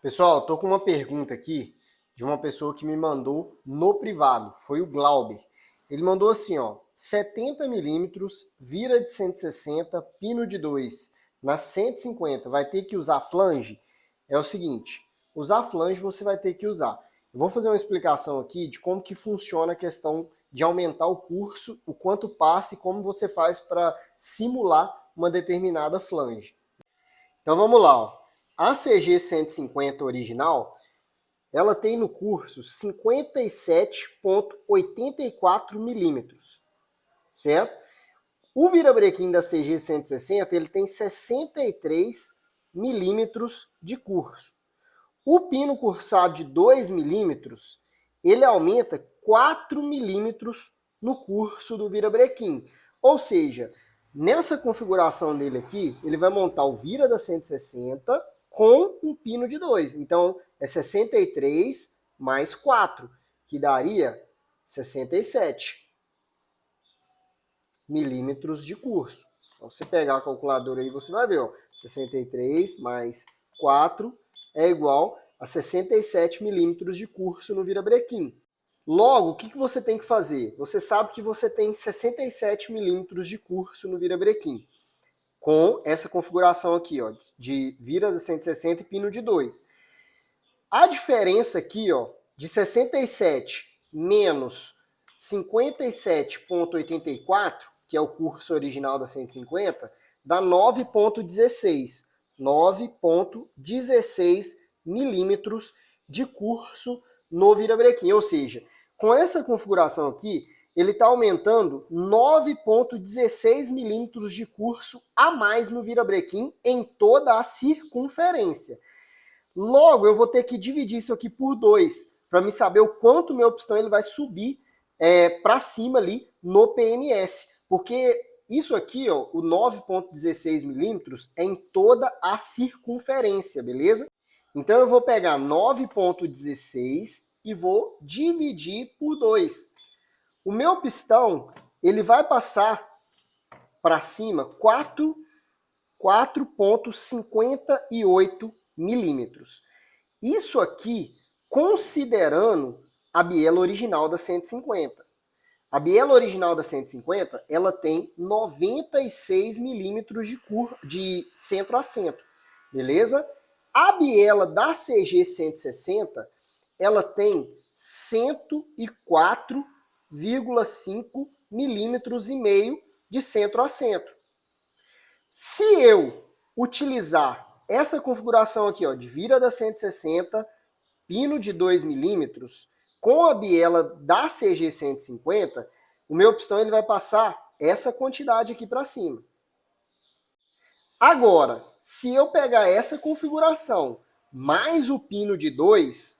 Pessoal, tô com uma pergunta aqui de uma pessoa que me mandou no privado, foi o Glauber. Ele mandou assim, ó, 70 milímetros, vira de 160, pino de 2 na 150, vai ter que usar flange? É o seguinte, usar flange você vai ter que usar. Eu vou fazer uma explicação aqui de como que funciona a questão de aumentar o curso, o quanto passa e como você faz para simular uma determinada flange. Então vamos lá, ó. A CG 150 original, ela tem no curso 57,84 milímetros, certo? O virabrequim da CG 160, ele tem 63 milímetros de curso. O pino cursado de 2 milímetros, ele aumenta 4 milímetros no curso do virabrequim. Ou seja, nessa configuração dele aqui, ele vai montar o vira da 160 com um pino de 2. Então, é 63 mais 4, que daria 67 milímetros de curso. Então, se pegar a calculadora aí, você vai ver, ó, 63 mais 4 é igual a 67 milímetros de curso no virabrequim. Logo, o que você tem que fazer? Você sabe que você tem 67 milímetros de curso no virabrequim, com essa configuração aqui, ó, de vira de 160 e pino de 2. A diferença aqui, ó, de 67 menos 57,84, que é o curso original da 150, dá 9,16. 9,16 milímetros de curso no virabrequim. Ou seja, com essa configuração aqui, ele está aumentando 9,16 milímetros de curso a mais no virabrequim em toda a circunferência. Logo, eu vou ter que dividir isso aqui por 2, para me saber o quanto meu pistão ele vai subir para cima ali no PMS. Porque isso aqui, ó, o 9,16 milímetros, é em toda a circunferência, beleza? Então eu vou pegar 9,16 e vou dividir por 2. O meu pistão, ele vai passar para cima 4,58 milímetros. Isso aqui considerando a biela original da 150. A biela original da 150, ela tem 96 milímetros de centro a centro, beleza? A biela da CG 160, ela tem 104,5 milímetros e meio de centro a centro. Se eu utilizar essa configuração aqui, ó, de vira da 160, pino de 2 milímetros, com a biela da CG 150, o meu pistão ele vai passar essa quantidade aqui para cima. Agora, se eu pegar essa configuração mais o pino de 2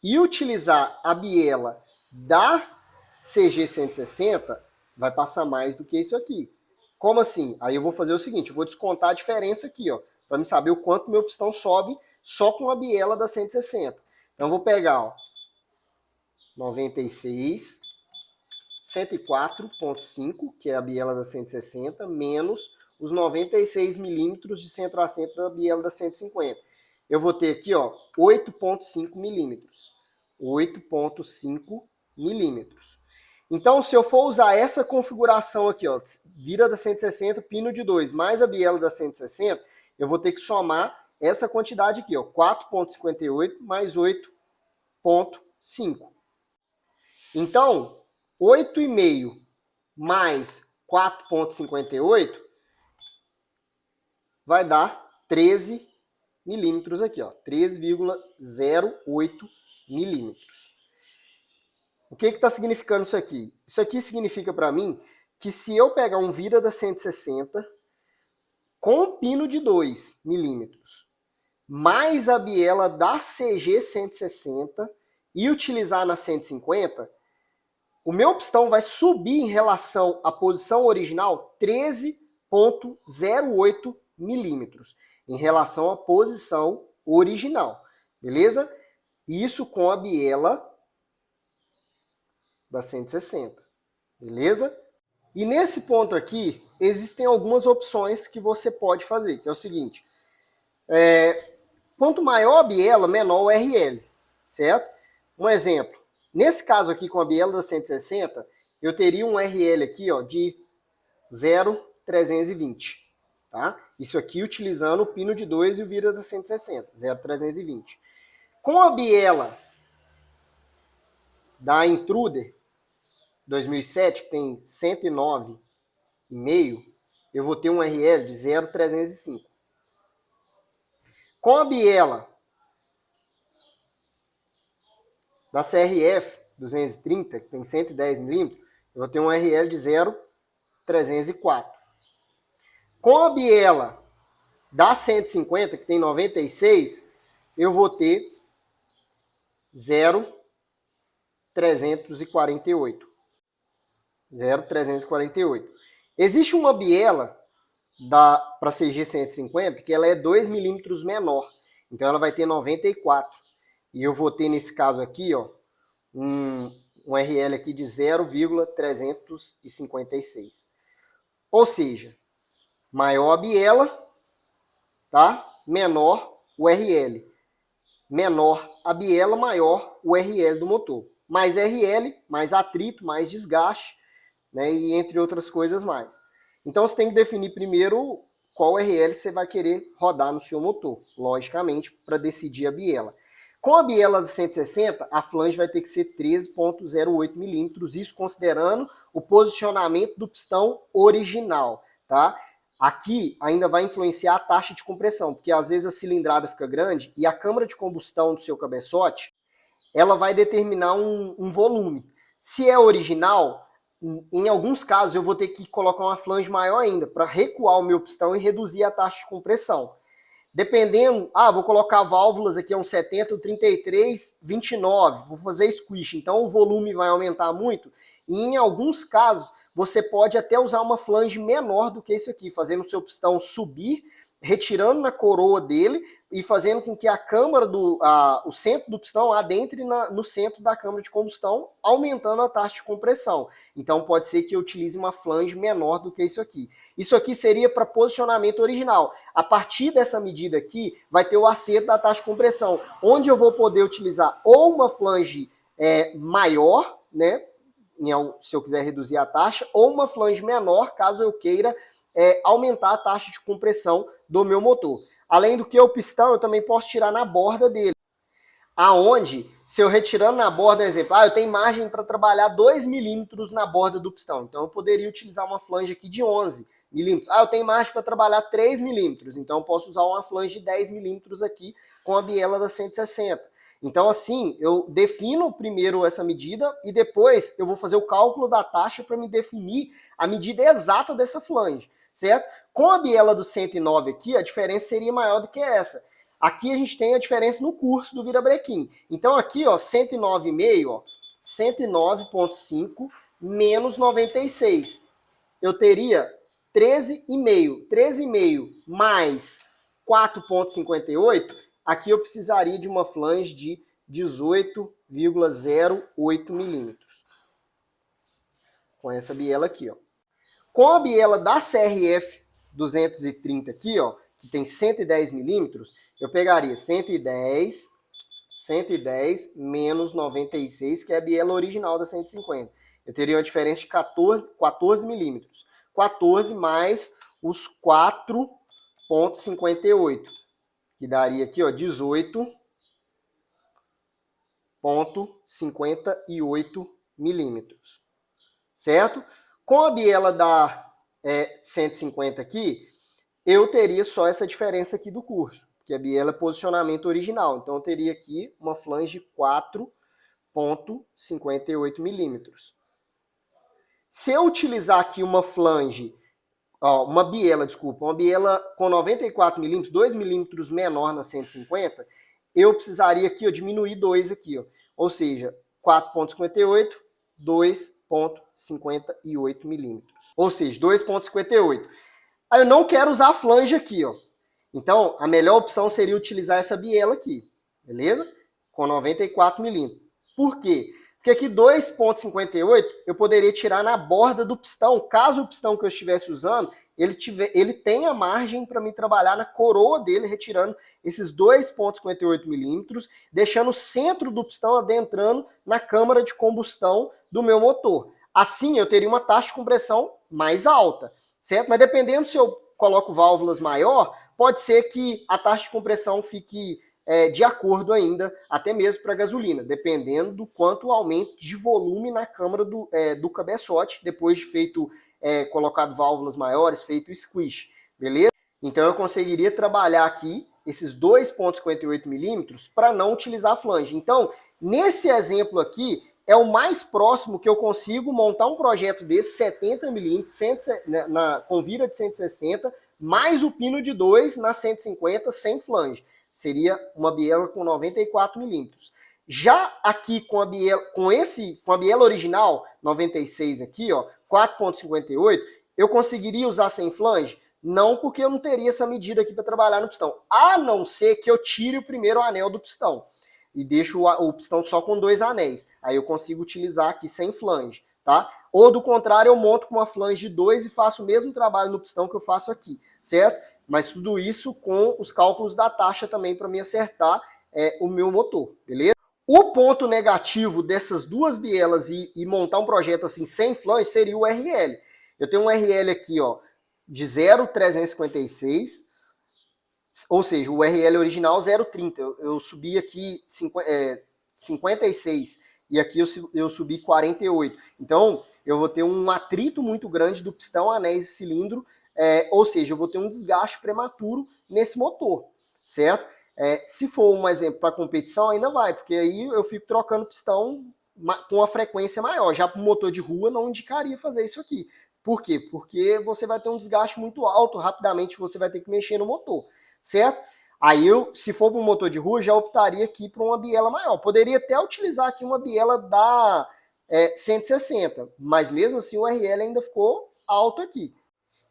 e utilizar a biela da CG 160, vai passar mais do que isso aqui. Como assim? Aí eu vou fazer o seguinte, eu vou descontar a diferença aqui, ó, para me saber o quanto meu pistão sobe só com a biela da 160. Então eu vou pegar, ó, 96, 104,5, que é a biela da 160, menos os 96 milímetros de centro a centro da biela da 150. Eu vou ter aqui, ó, 8,5 milímetros. 8,5 milímetros. Então, se eu for usar essa configuração aqui, ó, vira da 160, pino de 2, mais a biela da 160, eu vou ter que somar essa quantidade aqui, ó, 4,58 mais 8,5. Então, 8,5 mais 4,58 vai dar 13 milímetros aqui, ó, 13,08 milímetros. O que está significando isso aqui? Isso aqui significa para mim que se eu pegar um vira da 160 com pino de 2 milímetros, mais a biela da CG 160 e utilizar na 150, o meu pistão vai subir em relação à posição original 13,08 milímetros, em relação à posição original, beleza? Isso com a biela da 160, beleza? E nesse ponto aqui, existem algumas opções que você pode fazer, que é o seguinte, Quanto maior a biela, menor o RL, certo? Um exemplo, nesse caso aqui com a biela da 160, eu teria um RL aqui, ó, de 0,320, tá? Isso aqui utilizando o pino de 2 e o vira da 160, 0,320. Com a biela da Intruder 2007, que tem 109,5, eu vou ter um RL de 0,305. Com a biela da CRF 230, que tem 110 milímetros, eu vou ter um RL de 0,304. Com a biela da 150, que tem 96, eu vou ter 0,348. 0,348. Existe uma biela para CG 150 que ela é 2 milímetros menor. Então ela vai ter 94. E eu vou ter nesse caso aqui, ó, um RL aqui de 0,356. Ou seja, maior a biela, tá? Menor o RL. Menor a biela, maior o RL do motor. Mais RL, mais atrito, mais desgaste, né? E entre outras coisas mais. Então você tem que definir primeiro qual RL você vai querer rodar no seu motor, logicamente, para decidir a biela. Com a biela de 160, a flange vai ter que ser 13,08 milímetros, isso considerando o posicionamento do pistão original, tá? Aqui ainda vai influenciar a taxa de compressão, porque às vezes a cilindrada fica grande e a câmara de combustão do seu cabeçote, ela vai determinar um volume. Se é original, em alguns casos eu vou ter que colocar uma flange maior ainda, para recuar o meu pistão e reduzir a taxa de compressão. Dependendo, vou colocar válvulas aqui a um 70, 33, 29, vou fazer squish, então o volume vai aumentar muito, e em alguns casos você pode até usar uma flange menor do que isso aqui, fazendo o seu pistão subir, retirando na coroa dele e fazendo com que a câmara o centro do pistão adentre no centro da câmara de combustão, aumentando a taxa de compressão. Então pode ser que eu utilize uma flange menor do que isso aqui. Isso aqui seria para posicionamento original. A partir dessa medida aqui, vai ter o acerto da taxa de compressão, onde eu vou poder utilizar ou uma flange maior, né, se eu quiser reduzir a taxa, ou uma flange menor, caso eu queira aumentar a taxa de compressão do meu motor. Além do que o pistão, eu também posso tirar na borda dele. Aonde, se eu retirando na borda, por exemplo, eu tenho margem para trabalhar 2 milímetros na borda do pistão. Então eu poderia utilizar uma flange aqui de 11 milímetros. Eu tenho margem para trabalhar 3 milímetros. Então eu posso usar uma flange de 10 milímetros aqui com a biela da 160. Então assim, eu defino primeiro essa medida e depois eu vou fazer o cálculo da taxa para me definir a medida exata dessa flange, certo? Com a biela do 109 aqui, a diferença seria maior do que essa. Aqui a gente tem a diferença no curso do virabrequim. Então aqui, ó, 109,5, ó, 109,5 menos 96. Eu teria 13,5. 13,5 mais 4,58, aqui eu precisaria de uma flange de 18,08 milímetros. Com essa biela aqui, ó. Com a biela da CRF 230 aqui, ó, que tem 110 milímetros, eu pegaria 110 menos 96, que é a biela original da 150. Eu teria uma diferença de 14 milímetros. 14 mais os 4,58, que daria aqui, ó, 18,58 milímetros. Certo? Com a biela da 150 aqui, eu teria só essa diferença aqui do curso, porque a biela é posicionamento original. Então eu teria aqui uma flange de 4,58 milímetros. Se eu utilizar aqui uma biela com 94 milímetros, 2 milímetros menor na 150, eu precisaria aqui, diminuir 2 aqui, ó. Ou seja, 4,58, 2,58 milímetros. Ou seja, 2,58. Aí eu não quero usar a flange aqui, ó. Então, a melhor opção seria utilizar essa biela aqui, beleza? Com 94 milímetros. Por quê? Porque Porque aqui 2,58 eu poderia tirar na borda do pistão, caso o pistão que eu estivesse usando, ele tenha margem para me trabalhar na coroa dele, retirando esses 2,58 milímetros, deixando o centro do pistão adentrando na câmara de combustão do meu motor. Assim eu teria uma taxa de compressão mais alta, certo? Mas dependendo se eu coloco válvulas maior, pode ser que a taxa de compressão fique de acordo ainda, até mesmo para gasolina, dependendo do quanto aumento de volume na câmara do cabeçote, depois de feito, colocado válvulas maiores, feito squish, beleza? Então eu conseguiria trabalhar aqui esses 2,58 milímetros para não utilizar a flange. Então, nesse exemplo aqui, é o mais próximo que eu consigo montar um projeto desse, 70 milímetros, com vira de 160, mais o pino de 2 na 150, sem flange. Seria uma biela com 94 milímetros. Já aqui com a biela original, 96 aqui, ó, 4,58, eu conseguiria usar sem flange? Não, porque eu não teria essa medida aqui para trabalhar no pistão. A não ser que eu tire o primeiro anel do pistão e deixo o pistão só com 2 anéis. Aí eu consigo utilizar aqui sem flange, tá? Ou do contrário, eu monto com uma flange de 2 e faço o mesmo trabalho no pistão que eu faço aqui, certo? Mas tudo isso com os cálculos da taxa também para me acertar o meu motor, beleza? O ponto negativo dessas duas bielas e montar um projeto assim sem flange seria o RL. Eu tenho um RL aqui, ó, de 0,356, ou seja, o RL original 0,30. Eu subi aqui 56 e aqui eu subi 48. Então, eu vou ter um atrito muito grande do pistão, anéis e cilindro, ou seja, eu vou ter um desgaste prematuro nesse motor, certo? Se for um exemplo para competição, ainda vai, porque aí eu fico trocando pistão com uma frequência maior. Já para o motor de rua, não indicaria fazer isso aqui. Por quê? Porque você vai ter um desgaste muito alto, rapidamente você vai ter que mexer no motor, certo? Aí se for para um motor de rua, já optaria aqui por uma biela maior. Poderia até utilizar aqui uma biela da 160, mas mesmo assim o RL ainda ficou alto aqui.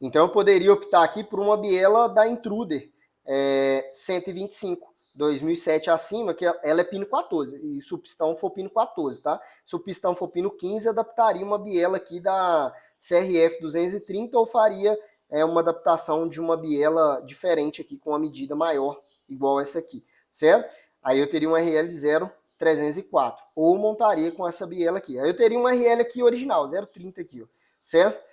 Então eu poderia optar aqui por uma biela da Intruder 125, 2007 acima, que ela é pino 14, e se o pistão for pino 14, tá? Se o pistão for pino 15, adaptaria uma biela aqui da CRF 230 ou faria uma adaptação de uma biela diferente aqui com uma medida maior, igual essa aqui, certo? Aí eu teria um RL de 0,304, ou montaria com essa biela aqui. Aí eu teria um RL aqui original, 0,30 aqui, ó, certo?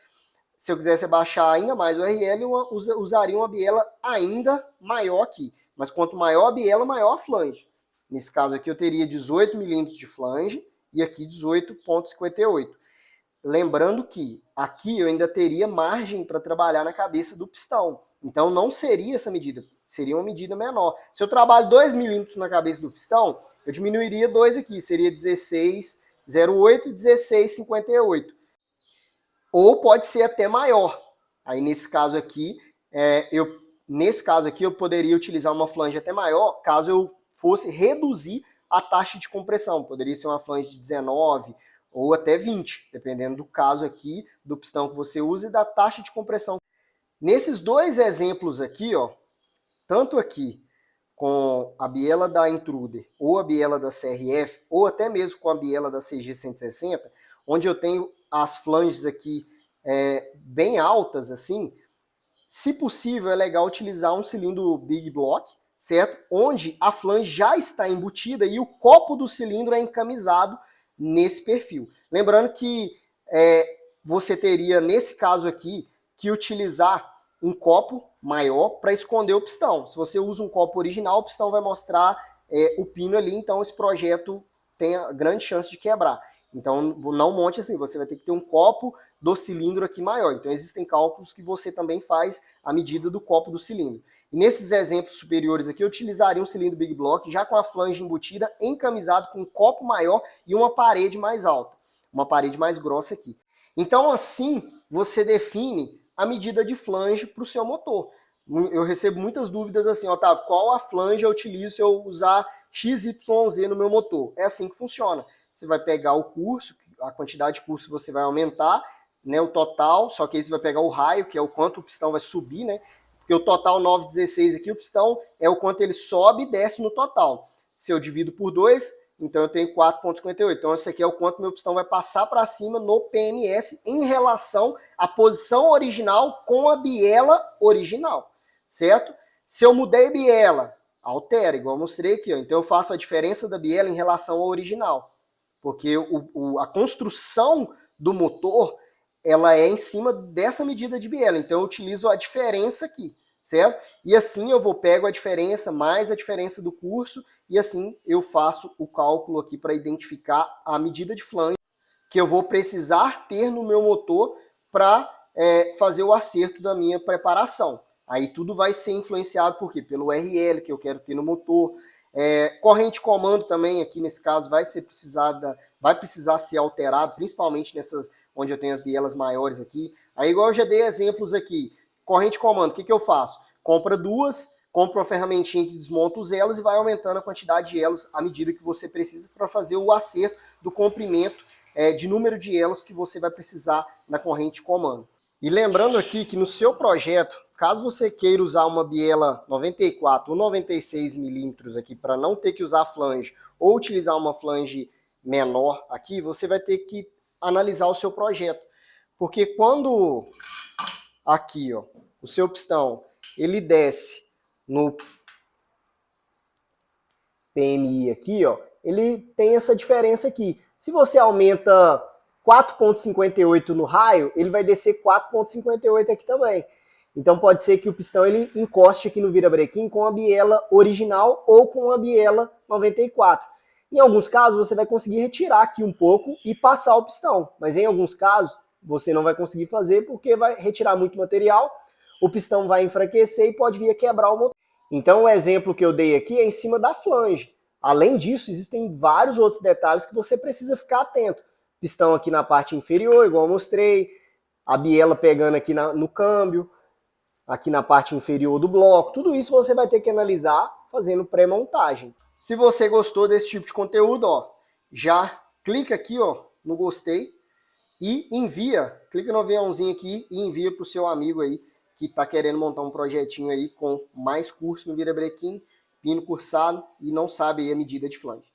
Se eu quisesse baixar ainda mais o RL, eu usaria uma biela ainda maior aqui. Mas quanto maior a biela, maior a flange. Nesse caso aqui eu teria 18 milímetros de flange e aqui 18,58. Lembrando que aqui eu ainda teria margem para trabalhar na cabeça do pistão. Então não seria essa medida, seria uma medida menor. Se eu trabalho 2 milímetros na cabeça do pistão, eu diminuiria 2 aqui, seria 16,08 e 16,58. Ou pode ser até maior. Aí nesse caso aqui, eu poderia utilizar uma flange até maior, caso eu fosse reduzir a taxa de compressão. Poderia ser uma flange de 19 ou até 20, dependendo do caso aqui, do pistão que você usa e da taxa de compressão. Nesses dois exemplos aqui, ó, tanto aqui com a biela da Intruder ou a biela da CRF, ou até mesmo com a biela da CG 160, onde eu tenho as flanges aqui bem altas, assim, se possível é legal utilizar um cilindro Big Block, certo? Onde a flange já está embutida e o copo do cilindro é encamisado nesse perfil. Lembrando que você teria, nesse caso aqui, que utilizar um copo maior para esconder o pistão. Se você usa um copo original, o pistão vai mostrar o pino ali, então esse projeto tem a grande chance de quebrar. Então não monte assim, você vai ter que ter um copo do cilindro aqui maior. Então existem cálculos que você também faz à medida do copo do cilindro. E nesses exemplos superiores aqui, eu utilizaria um cilindro Big Block, já com a flange embutida, encamisado com um copo maior e uma parede mais alta. Uma parede mais grossa aqui. Então assim, você define a medida de flange para o seu motor. Eu recebo muitas dúvidas assim, Otávio, qual a flange eu utilizo se eu usar XYZ no meu motor? É assim que funciona. Você vai pegar o curso, a quantidade de curso você vai aumentar, né, o total, só que aí você vai pegar o raio, que é o quanto o pistão vai subir, né? Porque o total 9,16 aqui, o pistão é o quanto ele sobe e desce no total. Se eu divido por 2, então eu tenho 4,58. Então esse aqui é o quanto meu pistão vai passar para cima no PMS em relação à posição original com a biela original, certo? Se eu mudei a biela, altera, igual eu mostrei aqui, ó. Então eu faço a diferença da biela em relação ao original, porque a construção do motor, ela é em cima dessa medida de biela, então eu utilizo a diferença aqui, certo? E assim eu pego a diferença mais a diferença do curso, e assim eu faço o cálculo aqui para identificar a medida de flange que eu vou precisar ter no meu motor para fazer o acerto da minha preparação. Aí tudo vai ser influenciado por quê? Pelo RL que eu quero ter no motor. Corrente comando também, aqui nesse caso, vai precisar ser alterado, principalmente nessas onde eu tenho as bielas maiores aqui. Aí igual eu já dei exemplos aqui, corrente comando, o que eu faço? Compra uma ferramentinha que desmonta os elos e vai aumentando a quantidade de elos à medida que você precisa para fazer o acerto do comprimento de número de elos que você vai precisar na corrente comando. E lembrando aqui que no seu projeto, caso você queira usar uma biela 94 ou 96 milímetros aqui para não ter que usar flange ou utilizar uma flange menor aqui, você vai ter que analisar o seu projeto. Porque quando aqui, ó, o seu pistão, ele desce no PMI aqui, ó, ele tem essa diferença aqui. Se você aumenta 4,58 no raio, ele vai descer 4,58 aqui também. Então pode ser que o pistão ele encoste aqui no virabrequim com a biela original ou com a biela 94. Em alguns casos você vai conseguir retirar aqui um pouco e passar o pistão, mas em alguns casos você não vai conseguir fazer porque vai retirar muito material, o pistão vai enfraquecer e pode vir a quebrar o motor. Então o exemplo que eu dei aqui é em cima da flange. Além disso, existem vários outros detalhes que você precisa ficar atento. Pistão aqui na parte inferior, igual eu mostrei, a biela pegando aqui no câmbio, aqui na parte inferior do bloco, tudo isso você vai ter que analisar fazendo pré-montagem. Se você gostou desse tipo de conteúdo, ó, já clica aqui, ó, no gostei e envia, clica no aviãozinho aqui e envia para o seu amigo aí que está querendo montar um projetinho aí com mais curso no virabrequim, pino cursado e não sabe aí a medida de flange.